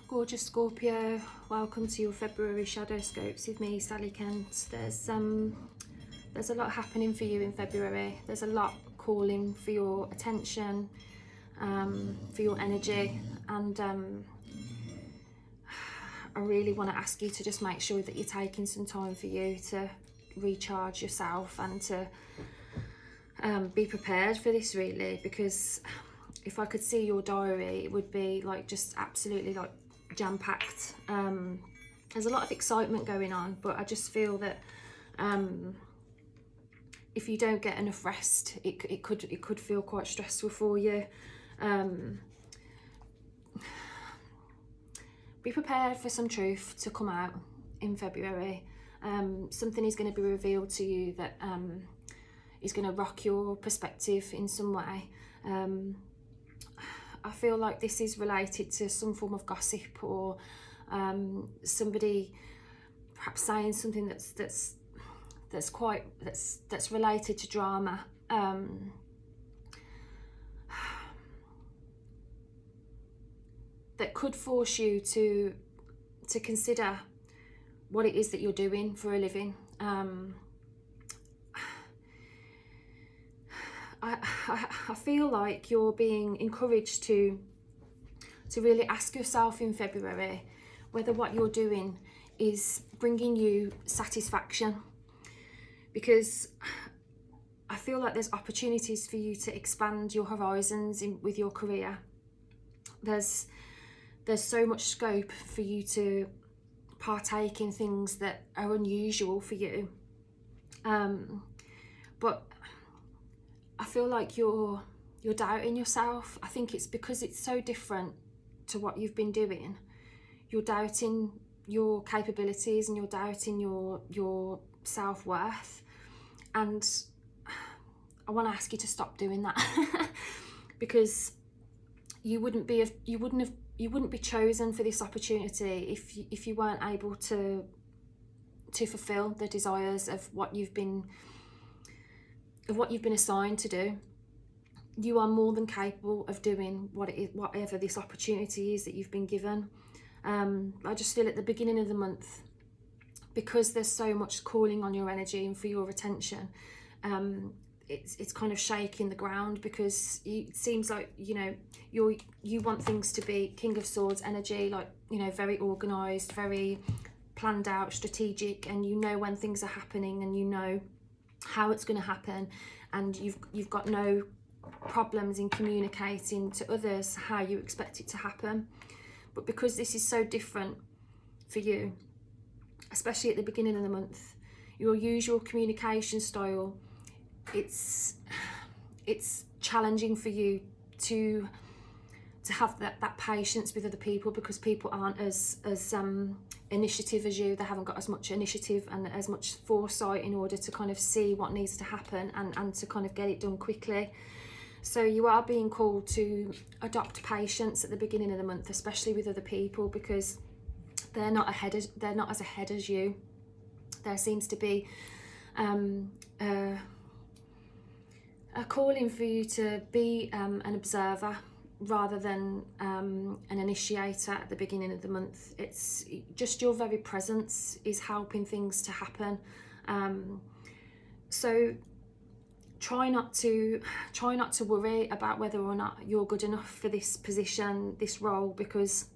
Gorgeous Scorpio, welcome to your February Shadowscopes with me, Sally Kent. There's a lot happening for you in February. There's a lot calling for your attention, for your energy, and I really want to ask you to just make sure that you're taking some time for you to recharge yourself and to be prepared for this, really, because if I could see your diary, it would be like just absolutely like jam-packed. There's a lot of excitement going on, but I just feel that if you don't get enough rest, it could feel quite stressful for you. Be prepared for some truth to come out in February. Something is going to be revealed to you that is going to rock your perspective in some way. I feel like this is related to some form of gossip, or somebody perhaps saying something that's related to drama. That could force you to consider what it is that you're doing for a living. I feel like you're being encouraged to really ask yourself in February whether what you're doing is bringing you satisfaction, because I feel like there's opportunities for you to expand your horizons with your career. There's so much scope for you to partake in things that are unusual for you, but I feel like you're doubting yourself. I think it's because it's so different to what you've been doing. You're doubting your capabilities and you're doubting your self-worth, and I want to ask you to stop doing that because you wouldn't be chosen for this opportunity if you weren't able to fulfill the desires of what you've been assigned to do. You are more than capable of doing whatever this opportunity is that you've been given. I just feel at the beginning of the month, because there's so much calling on your energy and for your attention, it's kind of shaking the ground, because it seems like you want things to be King of Swords energy, like very organized, very planned out, strategic, and you know when things are happening and you know how it's going to happen, and you've got no problems in communicating to others how you expect it to happen. But because this is so different for you, especially at the beginning of the month, your usual communication style, it's challenging for you to have that patience with other people, because people aren't as initiative as you. They haven't got as much initiative and as much foresight in order to kind of see what needs to happen and to kind of get it done quickly. So you are being called to adopt patience at the beginning of the month, especially with other people, because they're not as ahead as you. There seems to be a calling for you to be an observer rather than an initiator at the beginning of the month. It's just your very presence is helping things to happen. So try not to worry about whether or not you're good enough for this position, this role, because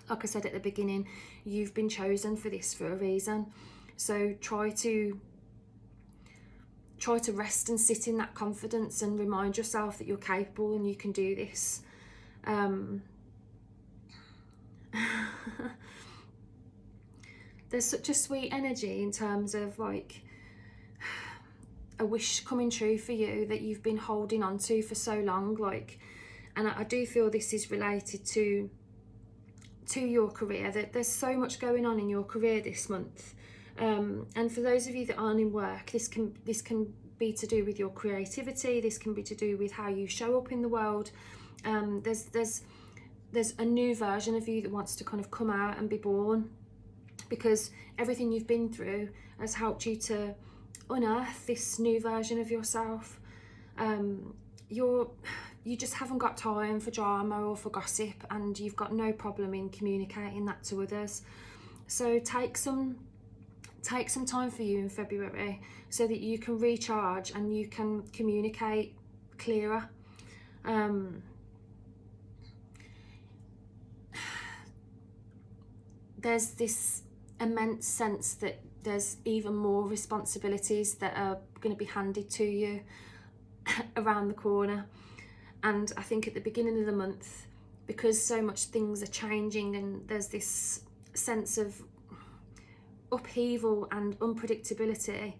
like I said at the beginning, you've been chosen for this for a reason. So try to rest and sit in that confidence and remind yourself that you're capable and you can do this. There's such a sweet energy in terms of like a wish coming true for you that you've been holding on to for so long, like, and I do feel this is related to your career, that there's so much going on in your career this month. And for those of you that aren't in work, this can be to do with your creativity. This can be to do with how you show up in the world. There's a new version of you that wants to kind of come out and be born, because everything you've been through has helped you to unearth this new version of yourself. You're you just haven't got time for drama or for gossip, and you've got no problem in communicating that to others. So take some time for you in February so that you can recharge and you can communicate clearer. There's this immense sense that there's even more responsibilities that are going to be handed to you around the corner. And I think at the beginning of the month, because so much things are changing and there's this sense of upheaval and unpredictability,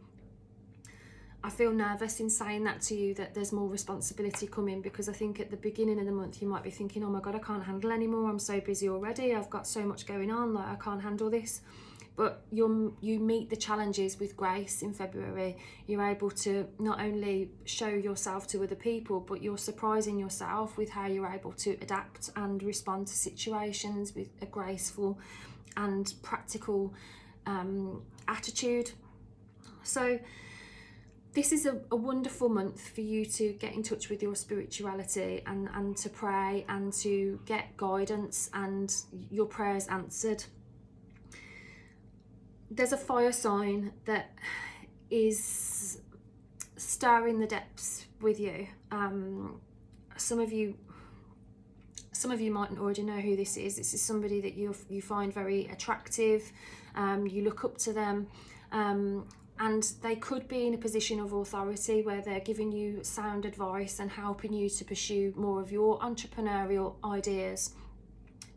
I feel nervous in saying that to you, that there's more responsibility coming, because I think at the beginning of the month you might be thinking, oh my God, I can't handle anymore, I'm so busy already, I've got so much going on, like I can't handle this. But you meet the challenges with grace in February. You're able to not only show yourself to other people, but you're surprising yourself with how you're able to adapt and respond to situations with a graceful and practical attitude. So this is a wonderful month for you to get in touch with your spirituality and to pray and to get guidance and your prayers answered. There's a fire sign that is stirring the depths with you. Some of you mightn't already know who this is. This is somebody that you find very attractive. You look up to them, and they could be in a position of authority where they're giving you sound advice and helping you to pursue more of your entrepreneurial ideas.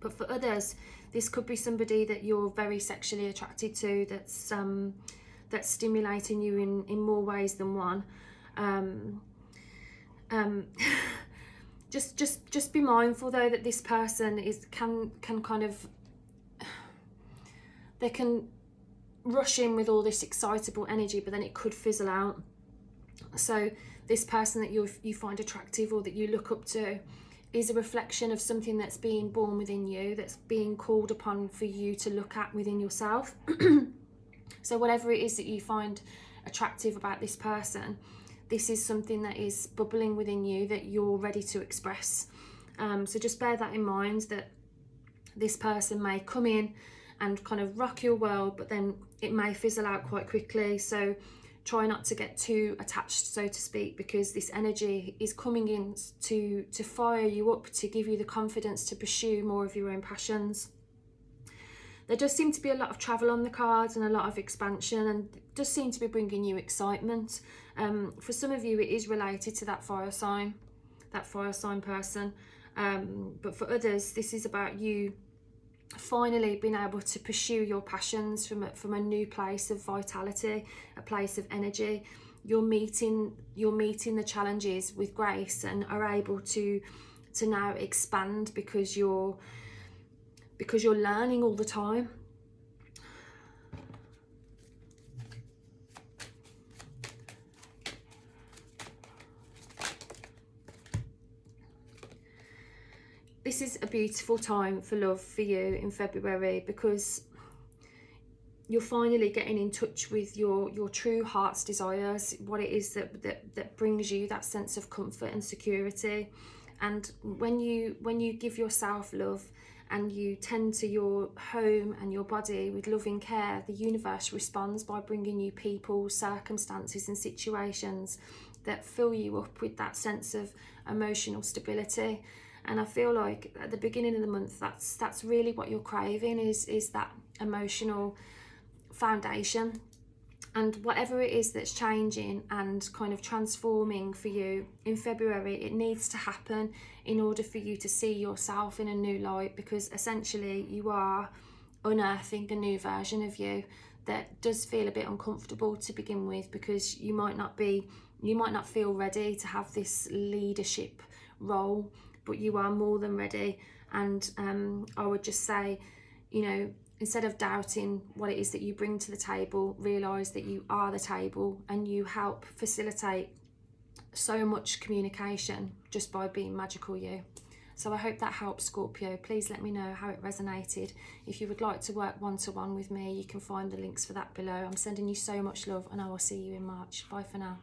But for others, this could be somebody that you're very sexually attracted to, that's stimulating you in more ways than one. Just be mindful though that this person can kind of, they can rush in with all this excitable energy, but then it could fizzle out. So this person that you find attractive or that you look up to is a reflection of something that's being born within you, that's being called upon for you to look at within yourself. So whatever it is that you find attractive about this person, this is something that is bubbling within you that you're ready to express. So just bear that in mind, that this person may come in and kind of rock your world, but then it may fizzle out quite quickly. So try not to get too attached, so to speak, because this energy is coming in to fire you up, to give you the confidence to pursue more of your own passions. There does seem to be a lot of travel on the cards and a lot of expansion, and it does seem to be bringing you excitement. For some of you, it is related to that fire sign person. But for others, this is about you finally being able to pursue your passions from a new place of vitality, a place of energy. You're meeting the challenges with grace and are able to now expand because you're learning all the time. This is a beautiful time for love for you in February, because you're finally getting in touch with your true heart's desires, what it is that brings you that sense of comfort and security. And when you give yourself love and you tend to your home and your body with loving care, the universe responds by bringing you people, circumstances and situations that fill you up with that sense of emotional stability. And I feel like at the beginning of the month, that's really what you're craving, is that emotional foundation. And whatever it is that's changing and kind of transforming for you in February, it needs to happen in order for you to see yourself in a new light, because essentially you are unearthing a new version of you that does feel a bit uncomfortable to begin with, because you might not feel ready to have this leadership role, but you are more than ready. And I would just say, instead of doubting what it is that you bring to the table, realise that you are the table and you help facilitate so much communication just by being magical you. So I hope that helps, Scorpio. Please let me know how it resonated. If you would like to work one-to-one with me, you can find the links for that below. I'm sending you so much love, and I will see you in March. Bye for now.